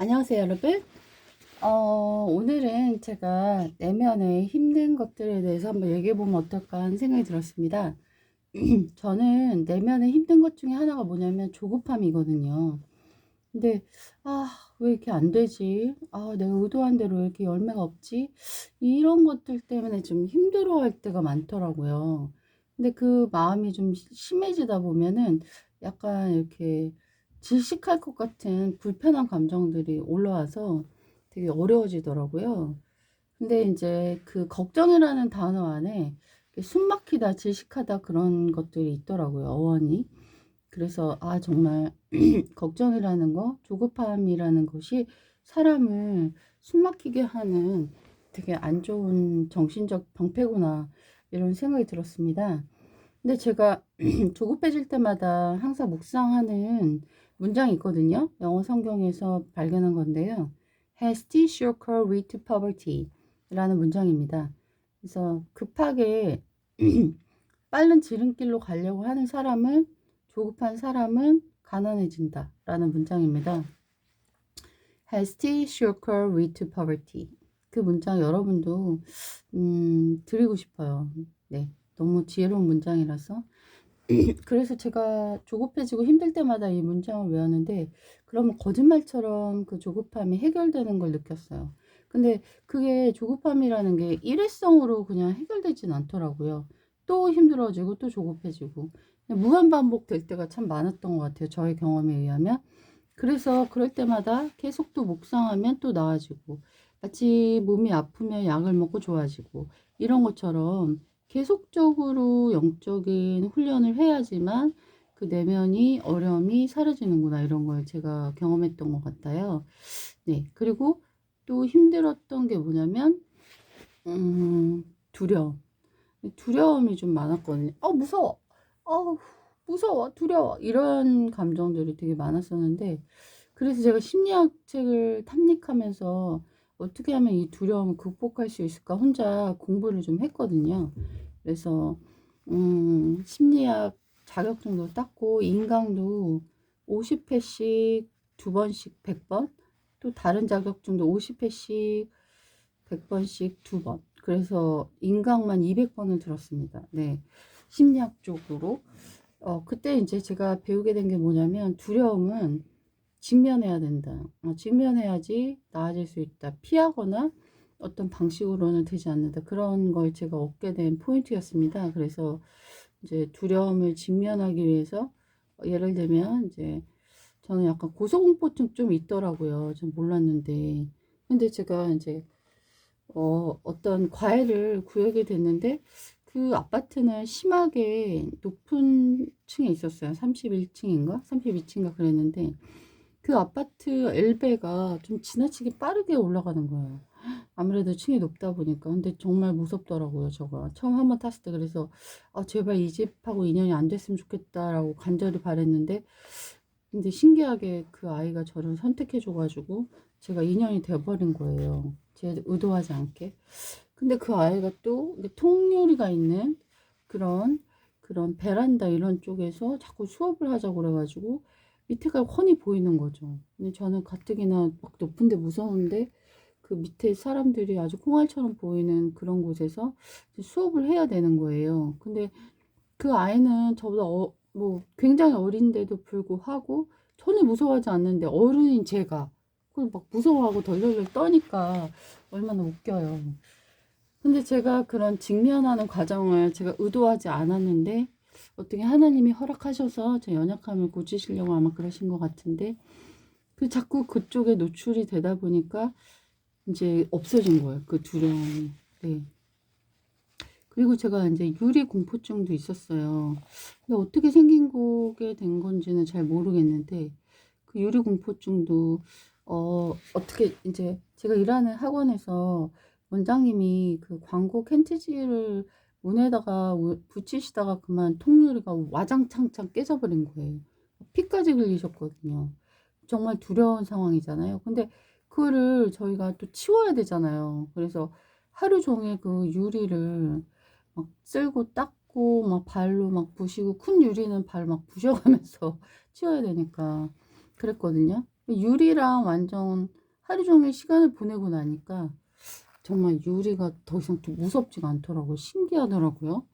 안녕하세요, 여러분. 오늘은 제가 내면의 힘든 것들에 대해서 한번 얘기해 보면 어떨까 하는 생각이 들었습니다. 저는 내면의 힘든 것 중에 하나가 뭐냐면 조급함이거든요. 근데, 아, 왜 이렇게 안 되지? 아, 내가 의도한 대로 왜 이렇게 열매가 없지? 이런 것들 때문에 좀 힘들어 할 때가 많더라고요. 근데 그 마음이 좀 심해지다 보면은 약간 이렇게 질식할 것 같은 불편한 감정들이 올라와서 되게 어려워지더라고요. 근데 이제 그 걱정이라는 단어 안에 숨 막히다, 질식하다 그런 것들이 있더라고요, 어원이. 그래서 아 정말 걱정이라는 거, 조급함이라는 것이 사람을 숨막히게 하는 되게 안 좋은 정신적 병폐구나 이런 생각이 들었습니다. 근데 제가 조급해질 때마다 항상 묵상하는 문장이 있거든요. 영어 성경에서 발견한 건데요. Hasty shortcut lead to poverty 라는 문장입니다. 그래서 급하게 빠른 지름길로 가려고 하는 사람은, 조급한 사람은 가난해진다 라는 문장입니다. Hasty shortcut lead to poverty. 그 문장 여러분도 드리고 싶어요. 네, 너무 지혜로운 문장이라서. 그래서 제가 조급해지고 힘들 때마다 이 문장을 외웠는데, 그러면 거짓말처럼 그 조급함이 해결되는 걸 느꼈어요. 근데 그게 조급함이라는 게 일회성으로 그냥 해결되진 않더라고요. 또 힘들어지고 또 조급해지고 무한반복 될 때가 참 많았던 것 같아요, 저의 경험에 의하면. 그래서 그럴 때마다 계속 또 묵상하면 또 나아지고, 마치 몸이 아프면 약을 먹고 좋아지고, 이런 것처럼 계속적으로 영적인 훈련을 해야지만 그 내면이 어려움이 사라지는구나, 이런 걸 제가 경험했던 것 같아요. 네. 그리고 또 힘들었던 게 뭐냐면, 두려움. 두려움이 좀 많았거든요. 무서워. 무서워. 두려워. 이런 감정들이 되게 많았었는데, 그래서 제가 심리학 책을 탐닉하면서 어떻게 하면 이 두려움을 극복할 수 있을까 혼자 공부를 좀 했거든요. 그래서 심리학 자격증도 땄고, 인강도 50회씩 2번씩 100번, 또 다른 자격증도 50회씩 100번씩 2번. 그래서 인강만 200번을 들었습니다. 네. 심리학 쪽으로. 그때 이제 제가 배우게 된 게 뭐냐면, 두려움은 직면해야 된다. 직면해야지 나아질 수 있다. 피하거나 어떤 방식으로는 되지 않는다. 그런 걸 제가 얻게 된 포인트였습니다. 그래서 이제 두려움을 직면하기 위해서, 예를 들면 이제 저는 약간 고소공포증 좀 있더라고요. 좀 몰랐는데. 근데 제가 이제 어떤 과외를 구하게 됐는데, 그 아파트는 심하게 높은 층에 있었어요. 31층인가? 32층인가 그랬는데, 그 아파트 엘베가 좀 지나치게 빠르게 올라가는 거예요. 아무래도 층이 높다 보니까. 근데 정말 무섭더라고요, 저가. 처음 한번 탔을 때. 그래서, 제발 이 집하고 인연이 안 됐으면 좋겠다라고 간절히 바랬는데, 근데 신기하게 그 아이가 저를 선택해줘가지고, 제가 인연이 돼버린 거예요. 제 의도하지 않게. 근데 그 아이가 또 통유리가 있는 그런 베란다 이런 쪽에서 자꾸 수업을 하자고 그래가지고 밑에가 훤히 보이는 거죠. 근데 저는 가뜩이나 막 높은데 무서운데 그 밑에 사람들이 아주 콩알처럼 보이는 그런 곳에서 수업을 해야 되는 거예요. 근데 그 아이는 저보다 뭐 굉장히 어린데도 불구하고 전혀 무서워하지 않는데, 어른인 제가 그걸 막 무서워하고 덜덜덜 떠니까 얼마나 웃겨요. 근데 제가 그런 직면하는 과정을 제가 의도하지 않았는데, 어떻게 하나님이 허락하셔서 제 연약함을 고치시려고 아마 그러신 것 같은데, 그 자꾸 그쪽에 노출이 되다 보니까 이제 없어진 거예요, 그 두려움이. 네. 그리고 제가 이제 유리 공포증도 있었어요. 근데 어떻게 생긴 거게 된 건지는 잘 모르겠는데, 그 유리 공포증도 어떻게 이제 제가 일하는 학원에서 원장님이 그 광고 캔티지를 문에다가 붙이시다가 그만 통유리가 와장창창 깨져버린 거예요. 피까지 흘리셨거든요. 정말 두려운 상황이잖아요. 근데 그거를 저희가 또 치워야 되잖아요. 그래서 하루 종일 그 유리를 막 쓸고 닦고 막 발로 막 부시고, 큰 유리는 발 막 부셔가면서 치워야 되니까 그랬거든요. 유리랑 완전 하루 종일 시간을 보내고 나니까 정말 유리가 더 이상 또 무섭지가 않더라고요. 신기하더라고요.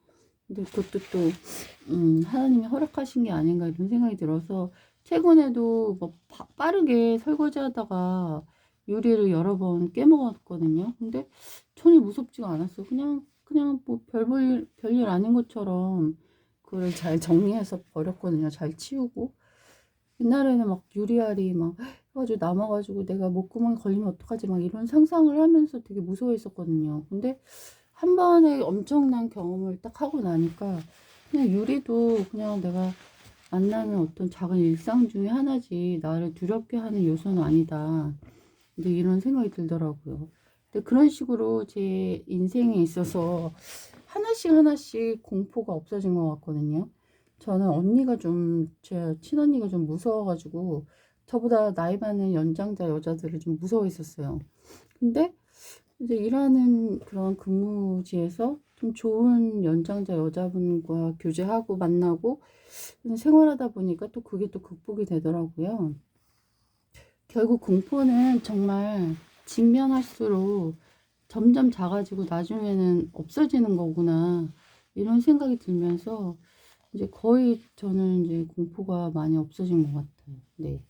근데 그것도 또 하나님이 허락하신 게 아닌가 이런 생각이 들어서 최근에도 뭐 빠르게 설거지하다가 유리를 여러 번 깨먹었거든요. 근데 전혀 무섭지가 않았어. 그냥 뭐 별일 아닌 것처럼 그걸 잘 정리해서 버렸거든요. 잘 치우고. 옛날에는 막 유리알이 막 해가지고 남아가지고 내가 목구멍에 걸리면 어떡하지 막 이런 상상을 하면서 되게 무서워했었거든요. 근데 한 번에 엄청난 경험을 딱 하고 나니까 그냥 유리도 그냥 내가 만나는 어떤 작은 일상 중에 하나지 나를 두렵게 하는 요소는 아니다. 근데 이런 생각이 들더라고요. 근데 그런 식으로 제 인생에 있어서 하나씩 하나씩 공포가 없어진 것 같거든요. 저는 언니가 좀, 제 친언니가 좀 무서워가지고 저보다 나이 많은 연장자 여자들을 좀 무서워했었어요. 근데 이제 일하는 그런 근무지에서 좀 좋은 연장자 여자분과 교제하고 만나고 생활하다 보니까 또 그게 또 극복이 되더라고요. 결국 공포는 정말 직면할수록 점점 작아지고 나중에는 없어지는 거구나 이런 생각이 들면서 이제 거의 저는 이제 공포가 많이 없어진 것 같아요. 네.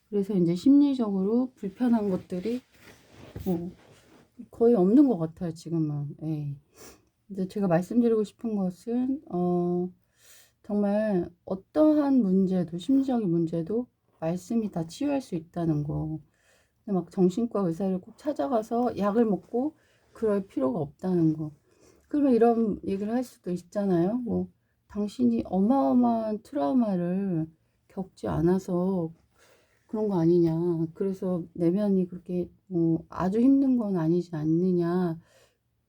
그래서 이제 심리적으로 불편한 것들이 뭐 거의 없는 것 같아요, 지금은. 예. 이제 제가 말씀드리고 싶은 것은, 정말 어떠한 문제도, 심리적인 문제도 말씀이 다 치유할 수 있다는 거. 근데 막 정신과 의사를 꼭 찾아가서 약을 먹고 그럴 필요가 없다는 거. 그러면 이런 얘기를 할 수도 있잖아요. 뭐, 당신이 어마어마한 트라우마를 겪지 않아서 그런 거 아니냐. 그래서 내면이 그렇게 뭐 아주 힘든 건 아니지 않느냐.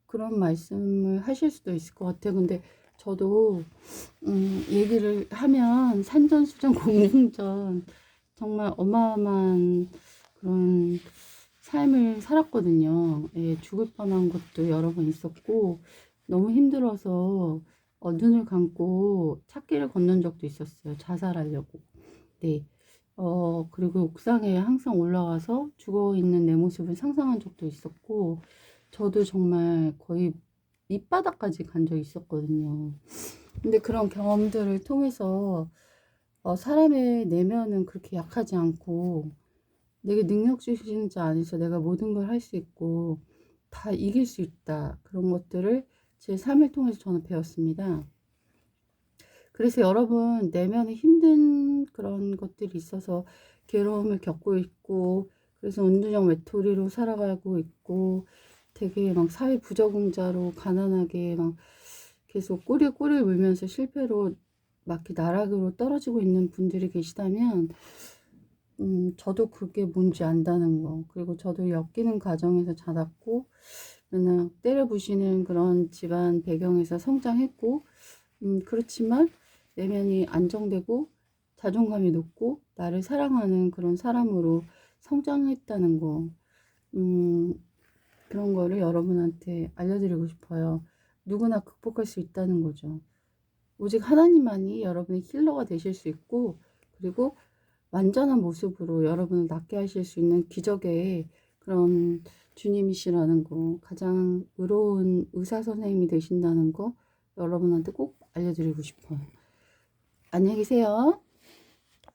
그런 말씀을 하실 수도 있을 것 같아요. 근데 저도 얘기를 하면 산전수전 공중전 정말 어마어마한 그런 삶을 살았거든요. 예, 죽을 뻔한 것도 여러 번 있었고 너무 힘들어서 눈을 감고 찾기를 건넌 적도 있었어요. 자살하려고. 네. 그리고 옥상에 항상 올라가서 죽어 있는 내 모습을 상상한 적도 있었고 저도 정말 거의 밑바닥까지 간 적이 있었거든요. 근데 그런 경험들을 통해서 사람의 내면은 그렇게 약하지 않고 내게 능력 주신 자 안에서 내가 모든 걸 할 수 있고 다 이길 수 있다. 그런 것들을 제 삶을 통해서 저는 배웠습니다. 그래서 여러분 내면에 힘든 그런 것들이 있어서 괴로움을 겪고 있고 그래서 은둔형 외톨이로 살아가고 있고 되게 막 사회 부적응자로 가난하게 막 계속 꼬리에 물면서 실패로 막 이렇게 나락으로 떨어지고 있는 분들이 계시다면 저도 그게 뭔지 안다는 거. 그리고 저도 엮이는 가정에서 자랐고 맨날 때려 부시는 그런 집안 배경에서 성장했고 그렇지만 내면이 안정되고 자존감이 높고 나를 사랑하는 그런 사람으로 성장했다는 거. 음, 그런 거를 여러분한테 알려드리고 싶어요. 누구나 극복할 수 있다는 거죠. 오직 하나님만이 여러분의 힐러가 되실 수 있고, 그리고 완전한 모습으로 여러분을 낫게 하실 수 있는 기적의 그런 주님이시라는 거, 가장 의로운 의사 선생님이 되신다는 거, 여러분한테 꼭 알려드리고 싶어요. 안녕히 계세요.